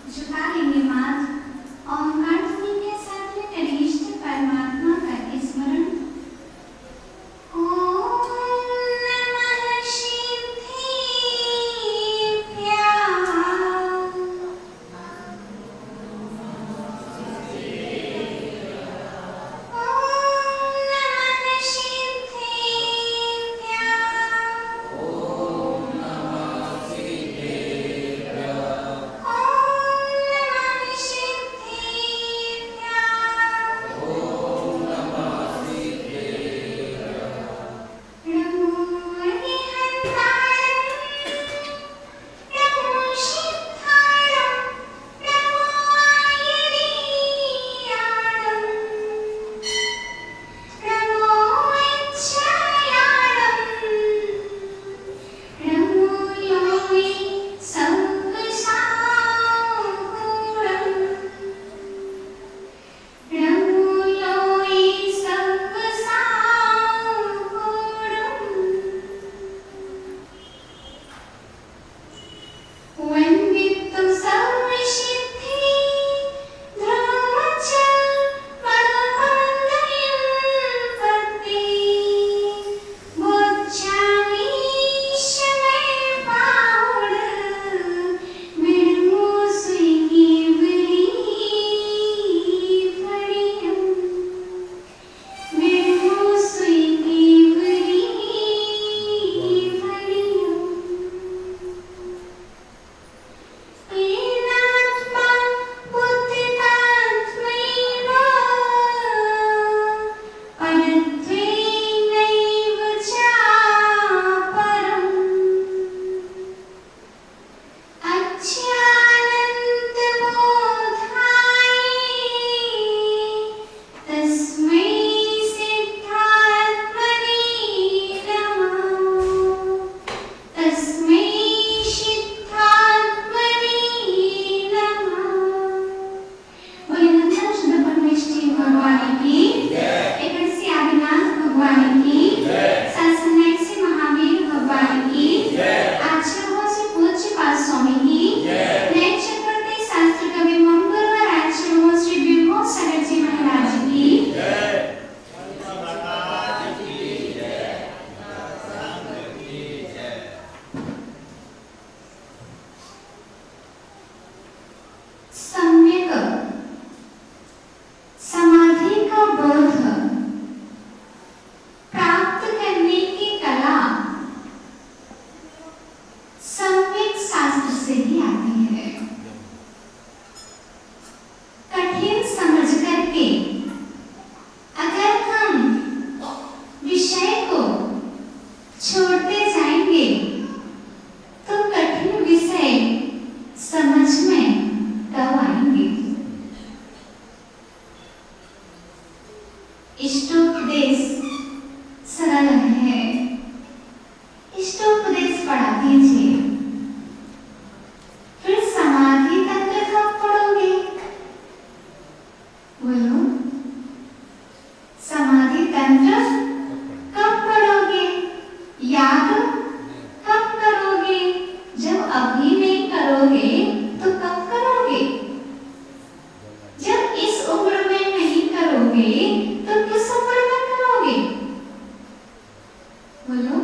झुका लेंगे माथ, ओंकार ध्वनि के साथ में कनिष्ठ परमात्मा का स्मरण। ओम नमः शिवाय। इष्टोपदेश सरल है, इष्टोपदेश पढ़ा दीजिए। फिर समाधि तंत्र कब पढ़ोगे? बोलो, समाधि तंत्र कब पढ़ोगे? याद कब करोगे? जब अभी नहीं करोगे तो कब करोगे? जब इस उम्र में नहीं करोगे तो किस उम्र में करोगे? बोलो।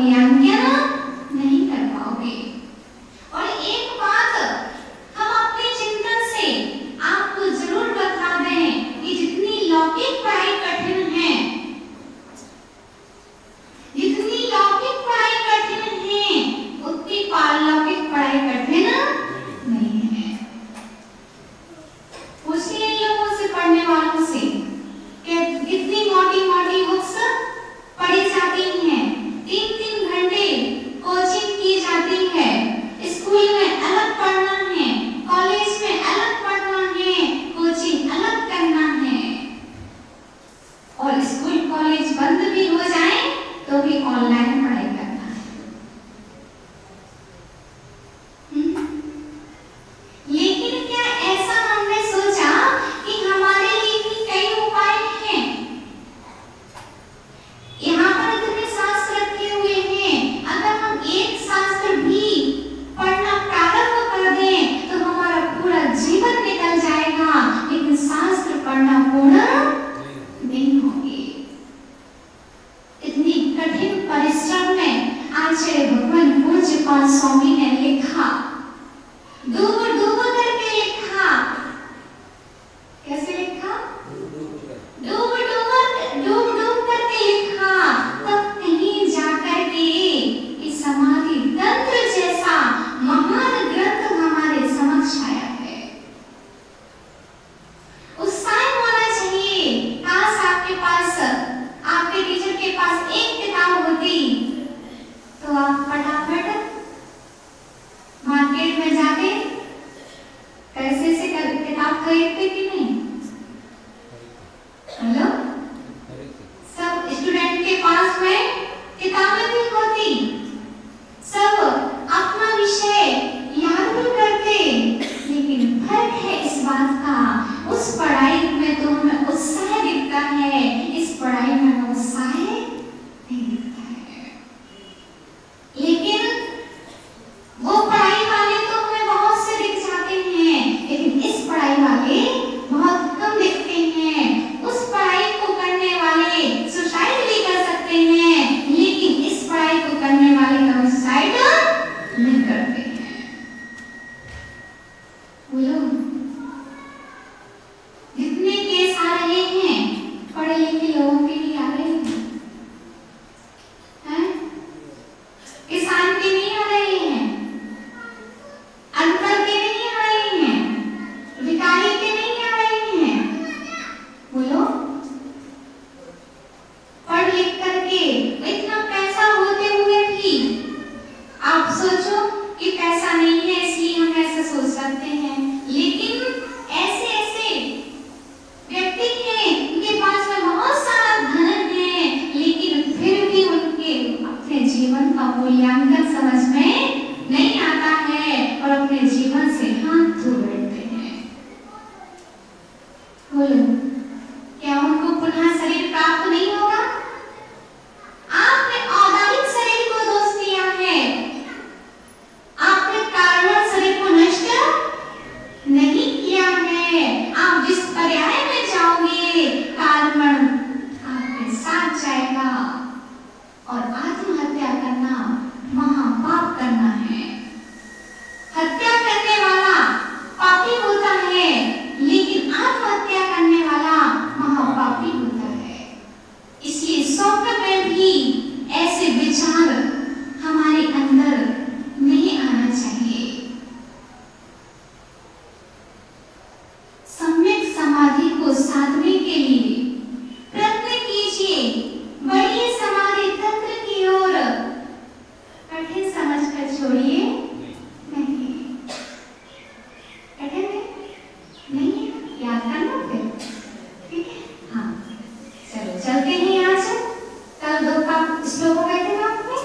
मूल्यांकन नहीं कर पाओगे। और एक बात हम अपने चिंतन से आपको जरूर बता दें कि जितनी लौकिक पढ़ाई कठिन है, जितनी लौकिक पढ़ाई कठिन है, उतनी पारलौकिक पढ़ाई कठिन नहीं है। पूछिए लोगों से, पढ़ने वालों से, कि कितनी मोटी मोटी बुक्स पढ़ी जाती हैं, 3-3 घंटे कोचिंग की जाती है, स्कूल में अलग पढ़ना है, कॉलेज में अलग पढ़ना है, कोचिंग अलग करना है, और स्कूल कॉलेज बंद भी हो जाए तो भी ऑनलाइन पढ़ाई करना है। लेकिन क्या ऐसा हमने सोचा कि हमारे लिए भी कई उपाय हैं? यहाँ पर इतने शास्त्र रखे हुए हैं, अगर हम एक शास्त्र भी पढ़ना प्रारंभ कर दें तो हमारा पूरा जीवन निकल जाएगा, लेकिन शास्त्र पढ़ना पूर्ण नहीं होगी। इतनी कठिन परिश्रम में आचार्य भगवान पूज्यपाल स्वामी ने लिखा, डूब डूब करके लिखा। कैसे लिखा? डूब डूब करके लिखा, तब कहीं जाकर के इस समाधि तंत्र जैसा महान ग्रंथ हमारे समक्ष आया है। उत्साह होना चाहिए। काश आपके पास, आपके टीचर के पास एक किताब होती तो आप फटाफट मार्केट में जाके पैसे से किताब खरीदते कि नहीं? हेलो, सब स्टूडेंट के पास में किताबें भी होती, सब अपना विषय याद भी करते, लेकिन फर्क है इस बात का, उस पढ़ाई में तो हमें उत्साह दिखता है, इस पढ़ाई में हमें उत्साह नहीं दिखता है। लेकिन वो पढ़ाई वाले तो हमें बहुत से दिख जाते हैं, लेकिन इस पढ़ाई वाले बहुत कम दिखते हैं। उस पढ़ाई को करने वाले सुसाइड भी कर सकते हैं, लेकिन इस पढ़ाई को करने वाले कभी सुसाइड नहीं करते हैं। बोलो, जितने केस आ रहे हैं पढ़े लिखे लोगों के लिए आ रहे हैं, किसान के नहीं आ रहे हैं, अनपढ़ के नहीं आ रहे हैं, भिखारी के नहीं आ रहे हैं। बोलो, पढ़ लिख करके इतना पैसा होते हुए भी आप सोचो कि पैसा नहीं है इसलिए हम ऐसा सोच सकते हैं, लेकिन ऐसे ऐसे व्यक्ति हैं उनके पास में बहुत सारा धन है, लेकिन फिर भी उनके अपने जीवन का मूल्यांकन समझ में नहीं आता है और अपने जीवन से हाथ धो बैठते हैं। बोलो, क्या उनको पुनः शरीर प्राप्त नहीं होगा? आपने औदारिक शरीर को दोष दिया है, आपने कारण शरीर को नष्ट नहीं किया है। आप जिस पर्याय में जाओगे कारण आपके साथ जाएगा, और आत्महत्या करना महापाप करना है। हत्या करने वाला पापी होता है, लेकिन आत्महत्या करने वाला महापापी होता है। इसलिए स्वप्न में भी ऐसे विचार हमारे अंदर नहीं आना चाहिए। सम्यक समाधि को साधने के लिए प्रयत्न कीजिए, बढ़िए समाधि तंत्र की ओर। कठिन समझकर छोड़िए नहीं, कठिन नहीं, याद करना फिर, ठीक है? हाँ, चलो चलते हैं। आज कल 2 का श्लोक गए थे ना आपने,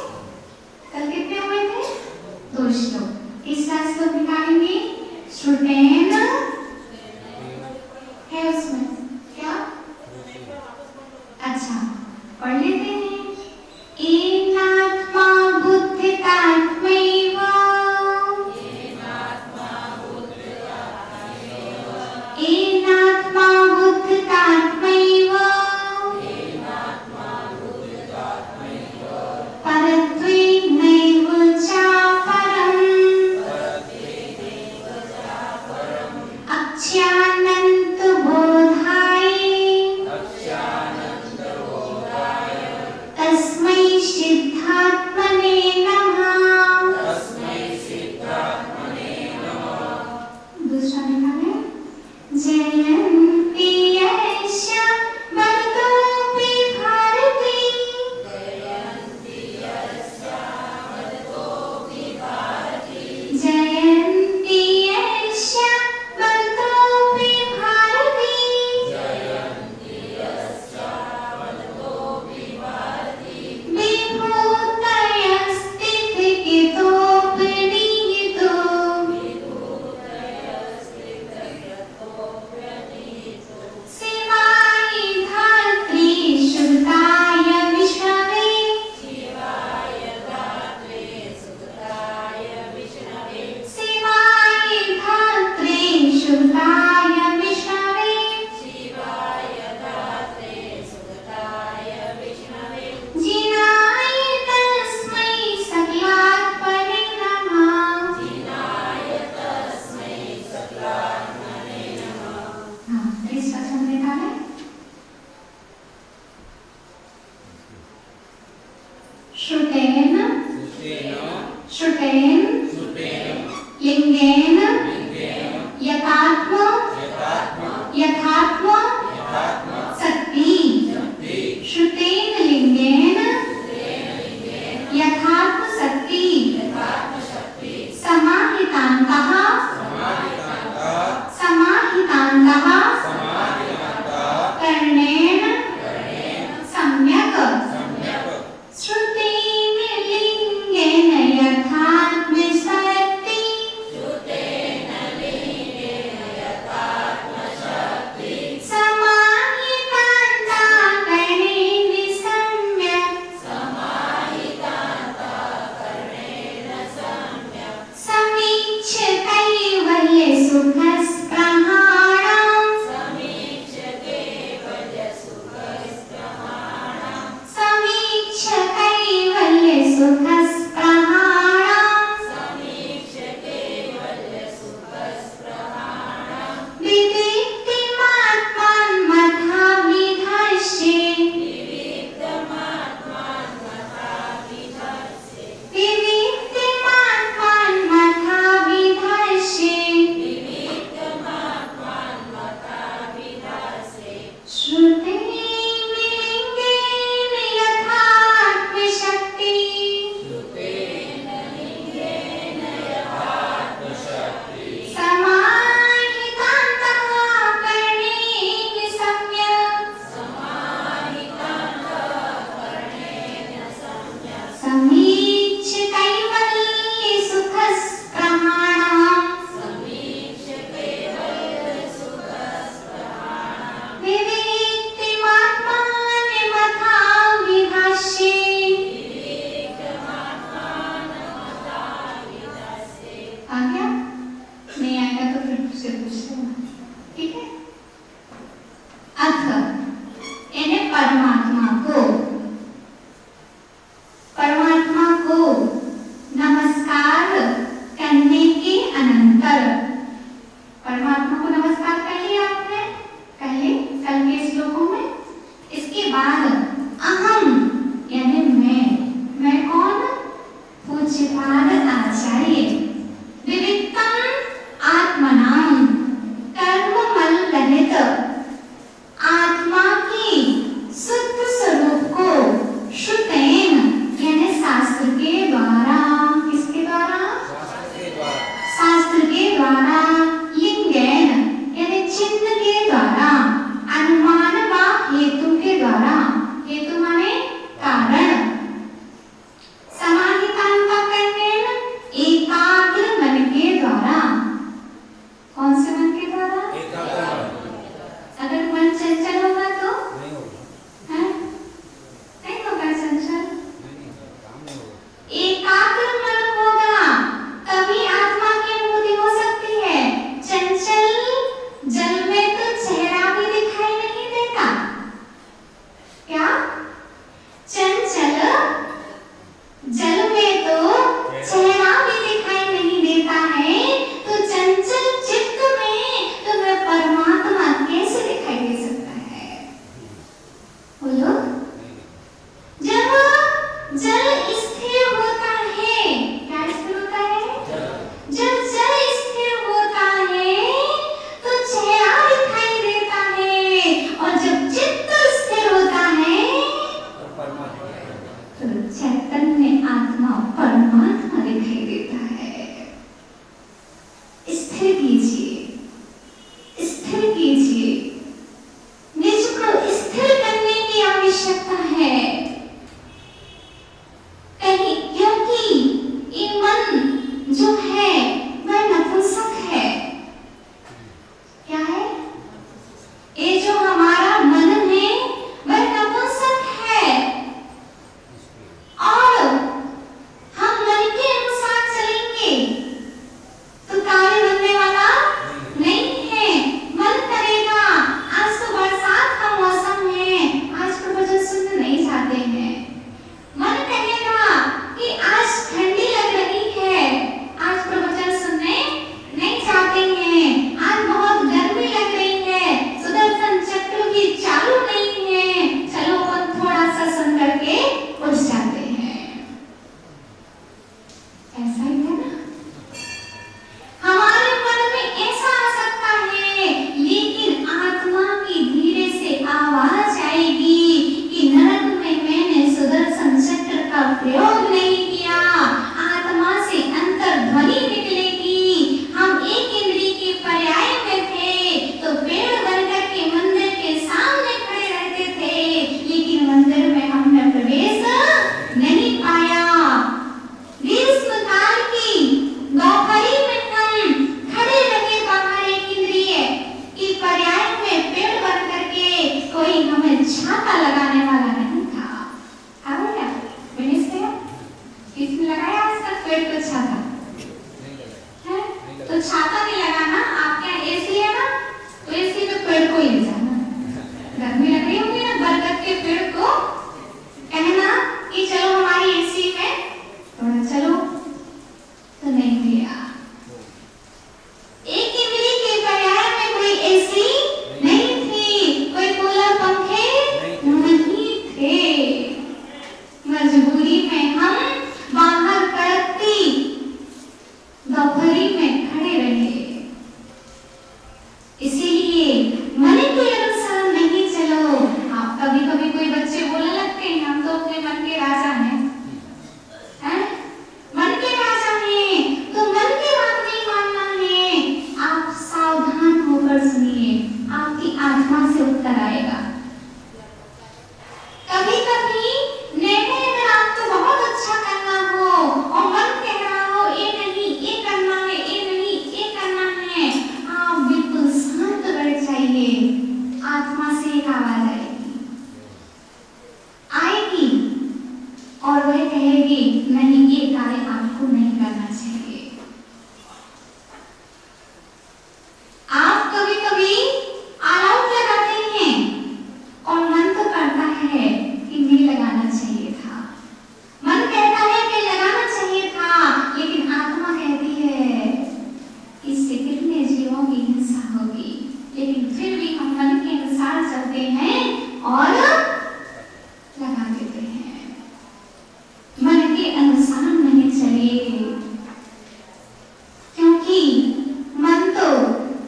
श्रुतेन श्रुतेन लिंगेन यथात्म यथात्म सत्ति श्रुतेन लिंगेन यथात्म सत्ति समाहितान्तः समाहितान्तः कर्णेन सम्यक् श्रुतेन लिंगेन यथात्म सत्ति समाहितान्तः कर्णेन सम्यक् समीक्ष्य कैवल्य सुखस्पृहाणां समीक्ष्य कैवल्य सुखस्पृहाणां विविक्तिमात्मान् मथा विधर्ष्ये विविक्तिमात्मान् मथा विधर्ष्ये श्रुतेन लिंगेन यथात्मशक्ति समाहितान्तः कर्णेन सम्यक् समीक्ष्य कैवल्य सुखस्पृहाणां विविक्तिमात्मान् मथा विधर्ष्ये आ गया? नहीं आएगा तो फिर से पूछ लेना, ठीक है? अथ यानी परमात्मा को नमस्कार करने के अनंतर परमात्मा को नमस्कार कर लिया आपने पहले कल के श्लोकों में। इसके बाद अहम यानी मैं कौन? पूज्यपाद आचार्य विविक्तम आत्मनाम कर्ममल रहित आत्मा की शुद्ध स्वरूप को श्रुतेन यानी शास्त्र के द्वारा, किसके द्वारा? शास्त्र के द्वारा लिंगेन यानी चिन्ह के द्वारा अनुमान व हेतु के द्वारा, हेतु माने कारण समाहितान्तः कर्णेन एकाग्र मन के द्वारा। कौन से मन के द्वारा? अगर मन चंचल होगा तो नहीं होगा चंचल। एकाग्र मन होगा तभी आत्मा की अनुभूति हो सकती है। चंचल जल में तो चेहरा भी दिखाई नहीं देता। क्या? चंचल जल में तो चेहरा भी दिखाई नहीं देता है, तो चंचल चित्त में तुम्हें परमात्मा कैसे दिखाई दे सकता है? बोलो। जब जल स्थिर होता है, क्या स्थिर होता है? जब जल स्थिर होता है तो चेहरा दिखाई देता है, और जब चित्त स्थिर होता है तो चैतन्य आत्मा परमात्मा दिखाई देता है। स्थिर कीजिए, स्थिर कीजिए, निज को स्थिर करने की आवश्यकता है। कहीं क्योंकि ये मन जो है वह नपुंसक है। क्या है? ये जो हमारा मन है वह नपुंसक है, और हम मन विरोध नहीं किया, आत्मा से अंतर्ध्वनि निकलेगी। हम एक इंद्रिय के पर्याय में थे तो पेड़ बनकर के मंदिर के सामने खड़े रहते थे, लेकिन मंदिर में हमने प्रवेश नहीं पाया। ग्रीष्म काल की दोपहरी में हम खड़े रहे बाहर एक इंद्रिय की पर्याय में पेड़ बनकर के, कोई हमें छाता लगाने वाला नहीं था। किसने लगाया आज तक पेड़ पे छाता? है? तो छाता नहीं लगाना, आपके यहाँ एसी है ना, तो एसी में पेड़ को ले जाना। गर्मी लग रही होगी ना, बरगद के पेड़ को कहना कि चलो हमारी एसी में थोड़ा चलो, तो नहीं दिया। एक इंद्री के पर्याय में कोई एसी नहीं थी, कोई कूलर पंखे नहीं थे। मजबूरी में हम बाहर कड़कती दोपहरी में खड़े रहे। इसीलिए मन के अनुसार नहीं चलो। आप कभी कभी कोई बच्चे बोलने लगते हैं हम तो अपने मन के राजा हैं, मन के राजा हैं, तो मन की बात नहीं मानना है। आप सावधान होकर सुनिए, आपकी आत्मा से उत्तर आएगा। कभी कभी निर्णय अगर आपको बहुत अच्छा करना हो और मन कह रहा हो ये नहीं ये करना है, ये नहीं ये करना है, आप बिल्कुल शांत बैठ जाइए। आत्मा से एक आवाज आएगी और वह कहेगी नहीं ये कार्य आपको नहीं करना चाहिए। आप कभी कभी ऑल आउट लगाते हैं और मन तो करता है कि नहीं लगाना चाहिए था, मन कहता है कि लगाना चाहिए था, लेकिन आत्मा कहती है इससे कितने जीवों की हिंसा होगी। लेकिन फिर भी हम मन के अनुसार चलते हैं और लगा देते हैं। मन के अनुसार नहीं चले, क्योंकि मन तो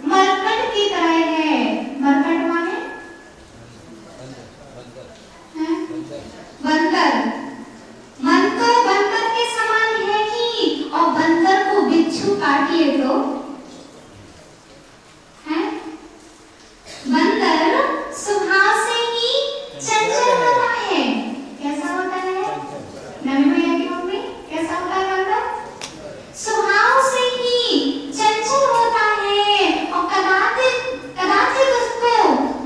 मरकट की तरह है। मरकट माने बंदर। मन तो बंदर के समान है ही, और बंदर को बिच्छू काट ले तो है। बंदर स्वभाव से ही चंचल होता है। कैसा होता है? नवी भैया की मम्मी कैसा होता है बंदर? स्वभाव से ही चंचल होता है, और कदाचित उसको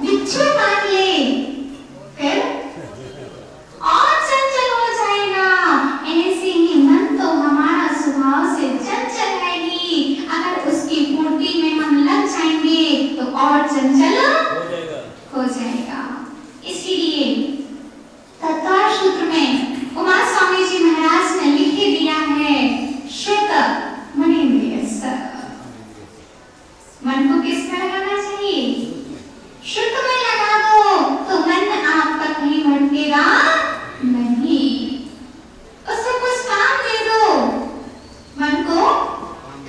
बिच्छू काट ले फिर और चंचल हो जाएगा। ऐसे ही मन तो हमारा स्वभाव से चंचल है ही, अगर उसकी पूर्ति में हम लग जाएंगे तो और चंचल हो जाएगा। इसीलिए तत्व सूत्र में उमा स्वामी जी महाराज ने लिख दिया है श्रुत मनेन्द्रिय सह। मन को किस में लगाना चाहिए? श्रुत में लगा दो तो मन आपका कहीं भटकेगा नहीं। उसको कुछ काम दे दो, मन को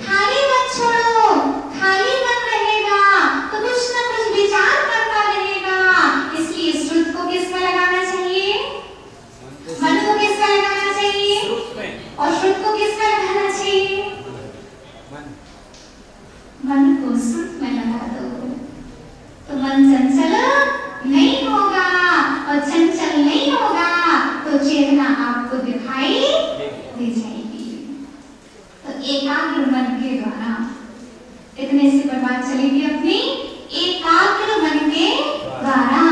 खाली मत छोड़ो। खाली मन रहेगा तो कुछ ना कुछ विचार करता रहेगा। इसलिए श्रुत को किस में लगाना चाहिए? मन को किस में लगाना चाहिए? और श्रुत को किस में लगाना चाहिए? मन को श्रुत में लगा दो तो मन चंचल नहीं होगा, और चंचल नहीं होगा तो चेतना आपको दिखाई दे जाएगी। तो एकाग्र मन के द्वारा, इतने से पर बात चलेगी अपनी। एकाग्र मन के द्वारा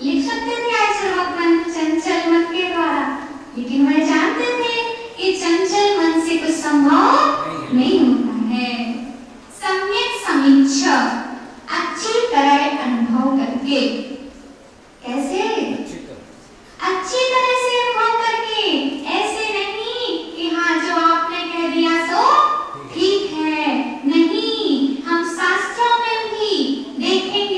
लिख सकते थे आचरण मन चंचल मन के द्वारा, लेकिन वह जानते थे कि चंचल मन से कुछ संभव नहीं होता है। सम्यक समीक्षा अच्छी तरह अनुभव करके, कैसे? अच्छी तरह से अनुभव करके, ऐसे नहीं कि हाँ जो आपने कह दिया सो ठीक है। नहीं, हम शास्त्रों में भी देखेंगे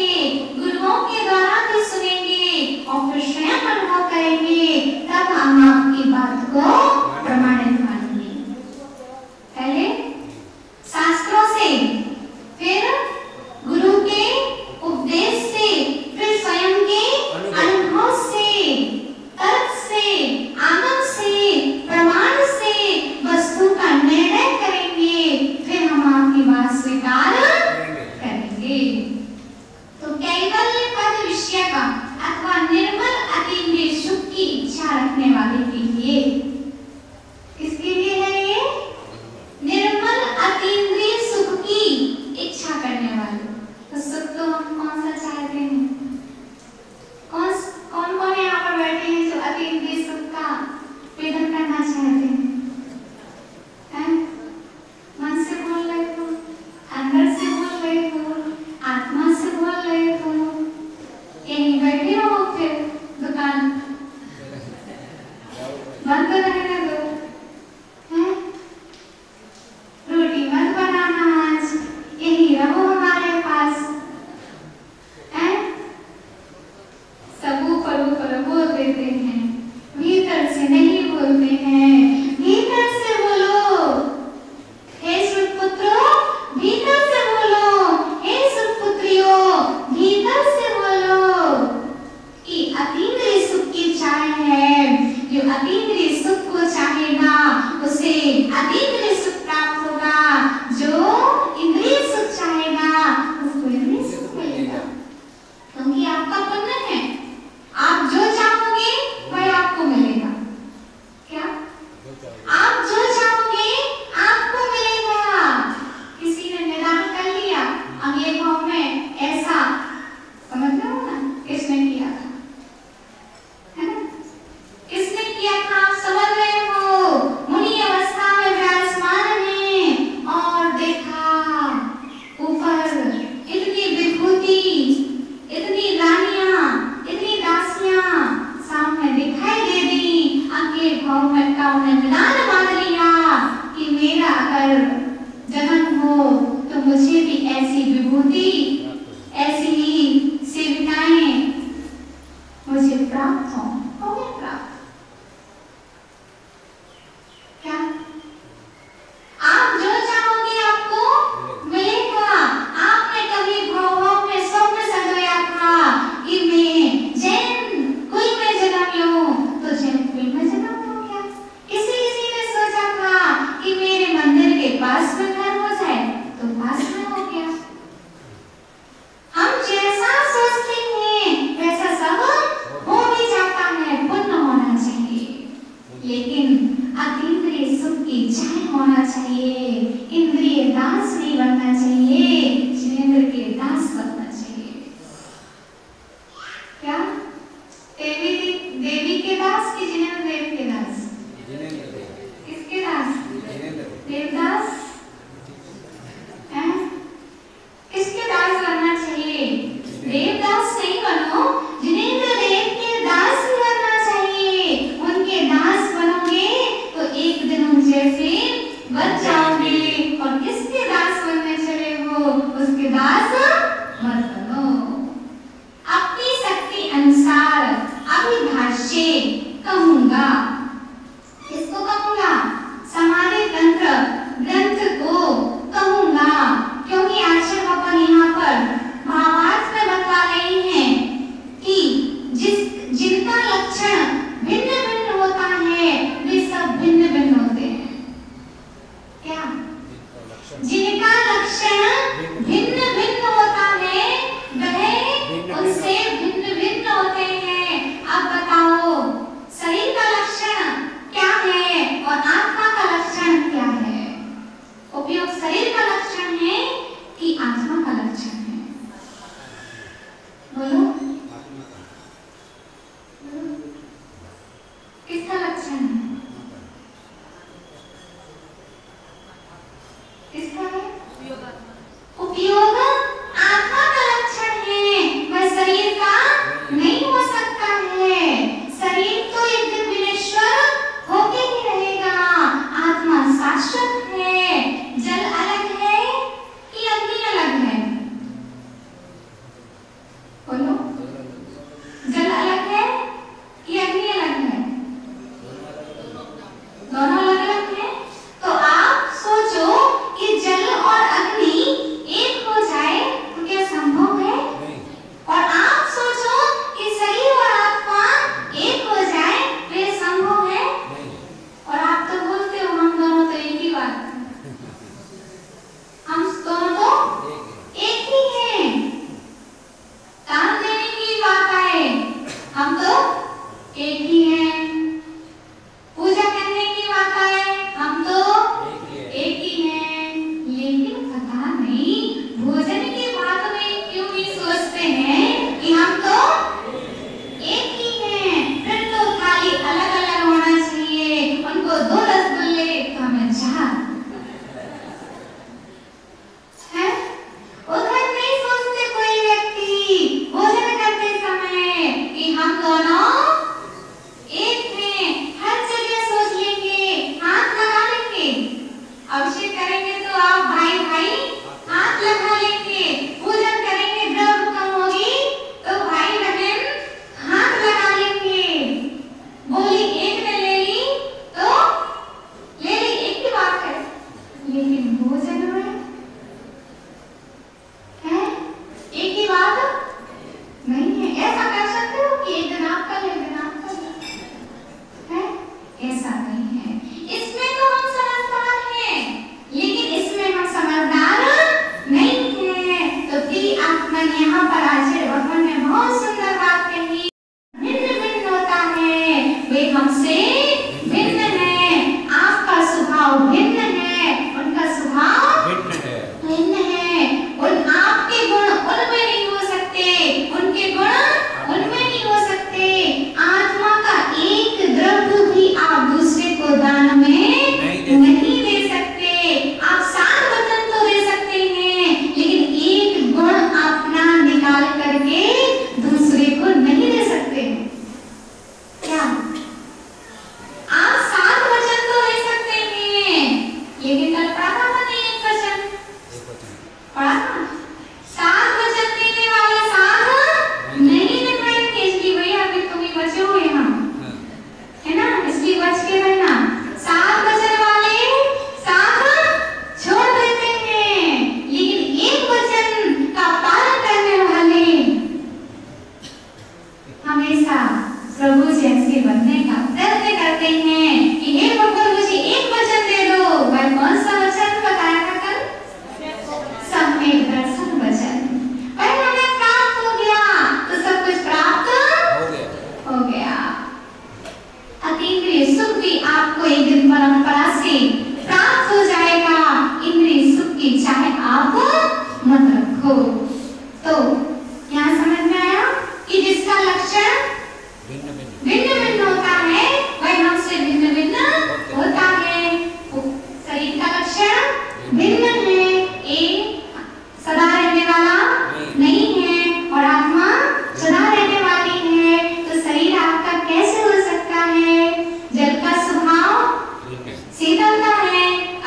आपने मिलान बांध लिया कि मेरा अगर जन्म हो तो मुझे भी ऐसी विभूति, ऐसी ही सेविकाएं मुझे प्राप्त हो गए प्राप्त। क्या आप जो चाहोगे आपको मिलेगा। आपने कभी भाव में स्वप्न सजाया था कि मैं जैन कुल में जन्म लूं तो जैन कुल में जन्म हो गया। किसी ने सोचा था कि मेरे मंदिर के पास में घर हो जाए तो पास में हो गया। हम जैसा सोचते हैं वैसा सब हो भी जाता है, पुण्य होना चाहिए, लेकिन अतीन्द्रिय सुख की चाय होना चाहिए। इंद्रिय दास नहीं बनना चाहिए, जिनेंद्र के दास बनना चाहिए। क्या देवी के दास कि जिनेंद्र देव के दास? किसके दास? देवदास हैं? किसके दास बनना चाहिए? देवदास नहीं बनो, जिनेंद्र देव के दास ही बनना चाहिए। उनके दास बनोगे तो एक दिन उन जैसे बन जाओगे। और किसके दास बनने चले हो? उसके दास मत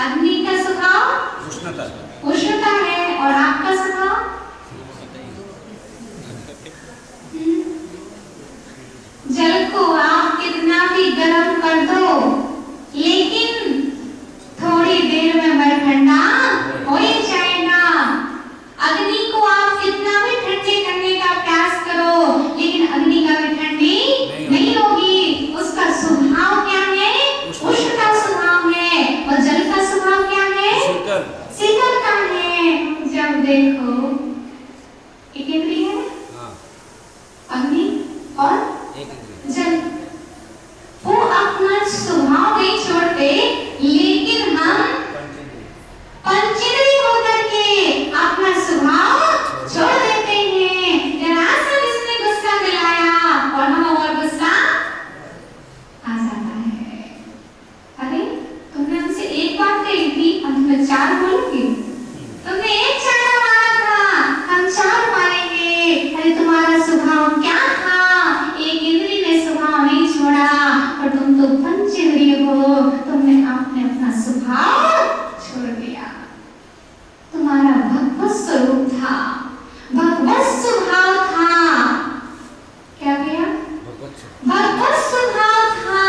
अग्नि का स्वभाव उष्णता है, और आपका स्वभाव जल को आप कितना भी गर्म कर दो, लेकिन थोड़ी देर में वह ठंडा हो ही जाएगा। अग्नि को आप कितना भी ठंडे करने का प्रयास करो, लेकिन अग्नि कभी ठंडी नहीं होगी। उसका स्वभाव क्या है? उष्ण का स्वभाव है। और जल का स्वभाव क्या है? शीतल का है। जब देखो एक इंद्रिय है, अग्नि और जल, वो अपना स्वभाव नहीं छोड़ते, लेकिन हम पंचेंद्रिय होकर के अपना स्वभाव छोड़ देते हैं। जरा सा इसने गुस्सा दिलाया और हम और गुस्सा आ जाता है। अरे तुमने हमसे एक बात कही थी, अब तुम्हें चार बोलोगे। तुमने एक चाटा मारा था, हम चार मारेंगे। अरे तुम्हारा स्वभाव क्या था? एक इंद्रिय ने स्वभाव नहीं छोड़ा, और तुम तो पंचेंद्रिय हो, तुमने आपने अपना स्वभाव छोड़ दिया। तुम्हारा भगवत स्वरूप था, भगवत स्वभाव था। क्या किया? भगवत स्वभाव था,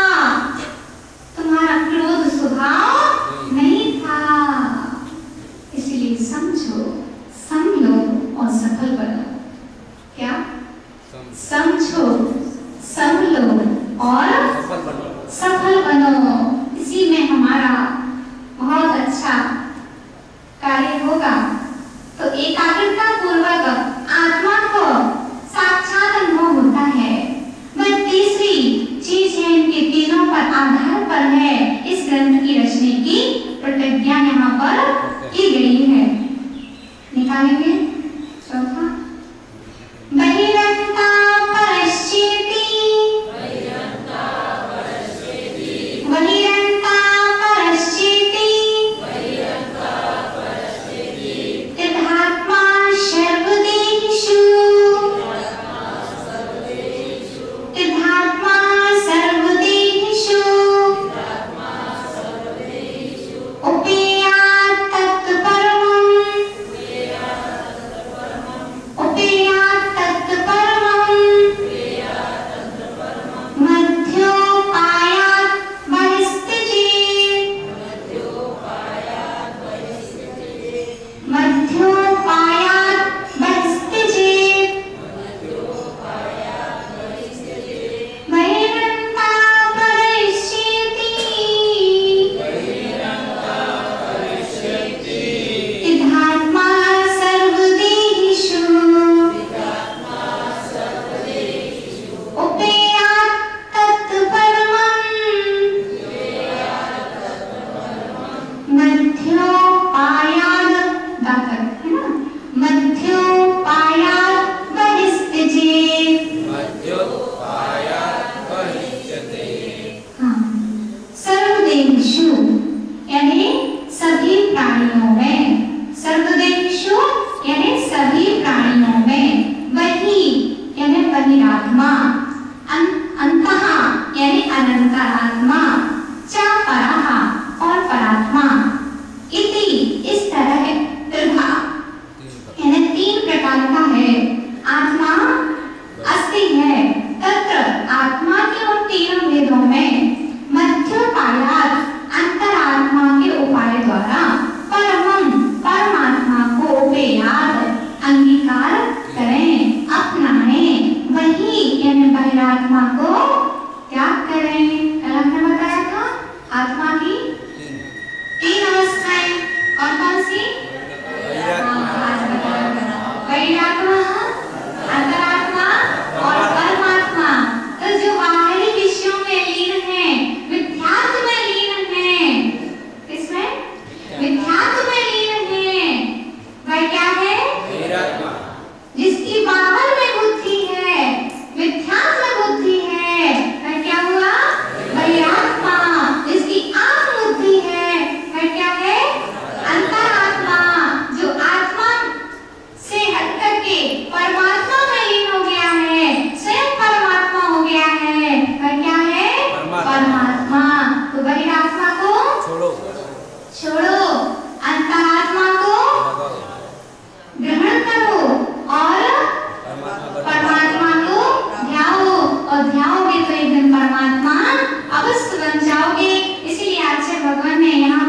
तुम्हारा क्रोध स्वभाव नहीं था। इसलिए समझो, समझो और सफल बनो। क्या? समझो, समझो और सफल बनो। इसी में हमारा बहुत अच्छा कार्य होगा। तो एकाग्रता पूर्वक आत्मा को साक्षात अनुभव होता है। वह तीसरी चीज है, इनके तीनों पर आधार पर है इस ग्रंथ की रचना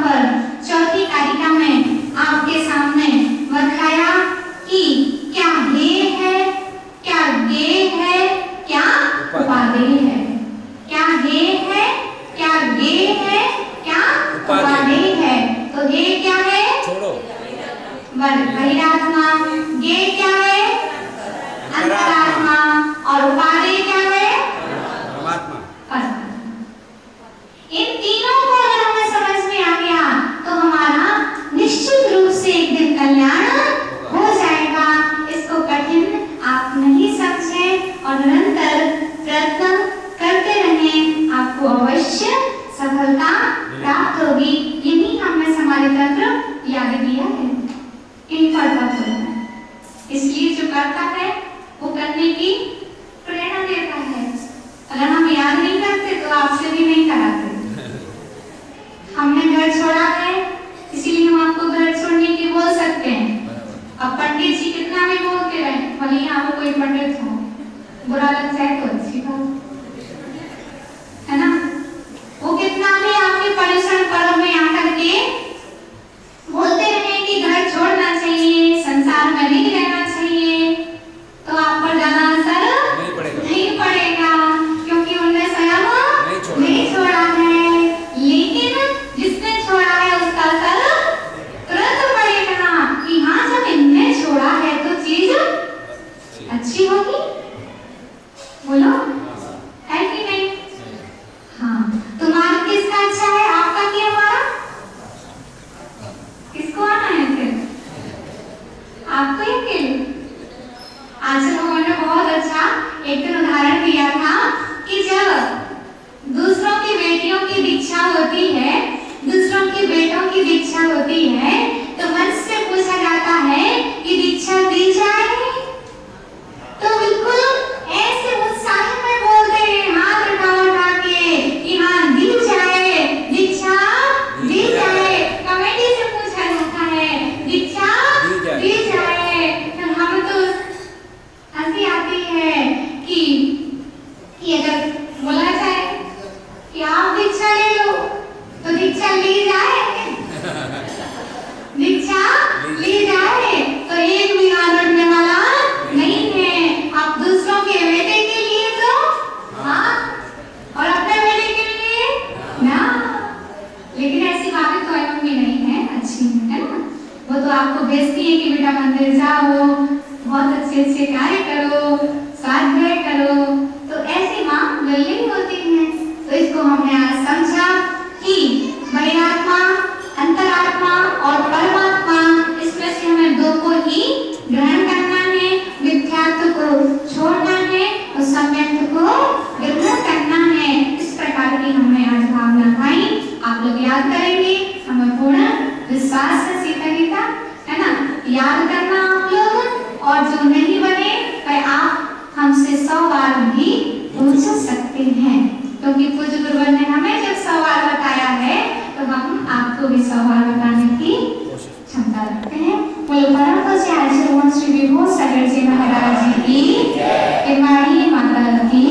पर चौथी कारिका में आपके सामने बताया कि क्या हेय है, क्या गेय है, क्या उपादेय है। क्या हेय है, क्या गेय है, क्या उपादेय है। तो हेय क्या है? छोड़ो। बहिरात्मा। गेय क्या है? अंतरात्मा। और उपादेय क्या है? परमात्मा। इन तीनों को अगर हमें समझ में आ गया तो हमारा निश्चित रूप से एक दिन कल्याण हो जाएगा। इसको कठिन आप नहीं समझें और निरंतर प्रयत्न करते रहें, आपको अवश्य सफलता प्राप्त होगी। यही हमें समाधि तंत्र याद दिया है, इन पर है। इसलिए जो करता है वो करने की प्रेरणा देता है। अगर हम याद नहीं करते तो आपसे भी नहीं कराते। हमने घर छोड़ा है इसीलिए हम आपको घर छोड़ने की बोल सकते हैं। अब पंडित जी कितना भी बोलते रहे, भले ही आपको कोई पंडित हो, बुरा लग जाए तो अच्छी बात है ना। वो कितना भी आपके पर्यूषण पर्व में आकर के बोलते रहे कि घर छोड़ना चाहिए, संसार में नहीं रहना चाहिए, तो आप पर ज्यादा असर नहीं पड़ेगा क्योंकि उन्होंने स्वयं नहीं छोड़ा है। लेकिन जिसने छोड़ा है उसका असर तुरंत पड़ेगा कि हाँ जब इनने छोड़ा है तो चीज अच्छी होगी। बोलो है कि नहीं? हाँ, तुम्हारा किसका अच्छा है, आपका कि हमारा? किसको आना है फिर? आपको ही अकेले? आज लोगों ने बहुत अच्छा एक दिन उदाहरण दिया था कि जब दूसरों की बेटियों की दीक्षा होती है, दूसरों के बेटों की दीक्षा होती है, तो मंच से पूछा जाता है कि दीक्षा दी जाए, तो बिल्कुल ऐसे उत्साह में बोलते हैं, हाथ उठा के कि हाँ दी जाए, दीक्षा दी जाए। कमेटी से पूछा जाता है दीक्षा दी जाए, तो हमें तो हंसी आती है कि अगर बोला जाए कि आप दीक्षा ले लो तो दीक्षा ली जाए, दीक्षा ली जाए तो एक भी हाथ उठने वाला नहीं है। आप दूसरों के बेटे के लिए तो हाँ और अपने बेटे के लिए ना, लेकिन ऐसी बातें तो मम्मी नहीं है, अच्छी है ना। वो तो आपको भेजती है कि बेटा मंदिर जाओ, बहुत अच्छे अच्छे कार्य करो, स्वाध्याय करो, तो ऐसी माँ गल्ली होती है। तो इसको हमने आज समझा कि बहिरात्मा, अंतरात्मा और परमात्मा, इसमें से हमें दो को ही ग्रहण करना है, मिथ्यात्व को छोड़ना है और सम्यक्त को ग्रहण करना है। इस प्रकार की हमने आज भावना पाई, आप लोग याद करेंगे, हमें पूर्ण विश्वास है। सीता गीता है ना, याद करना आप लोग, और जो नहीं बने वह आप हमसे 100 बार भी पूछ सकते हैं, क्योंकि पूज्य गुरुवर ने हमें जब 100 बार बताया है तो हम आपको भी 100 बार बताने की क्षमता रखते हैं। बोलो परम पूज्य आचार्य श्री विभू सागर जी महाराज जी की, माता की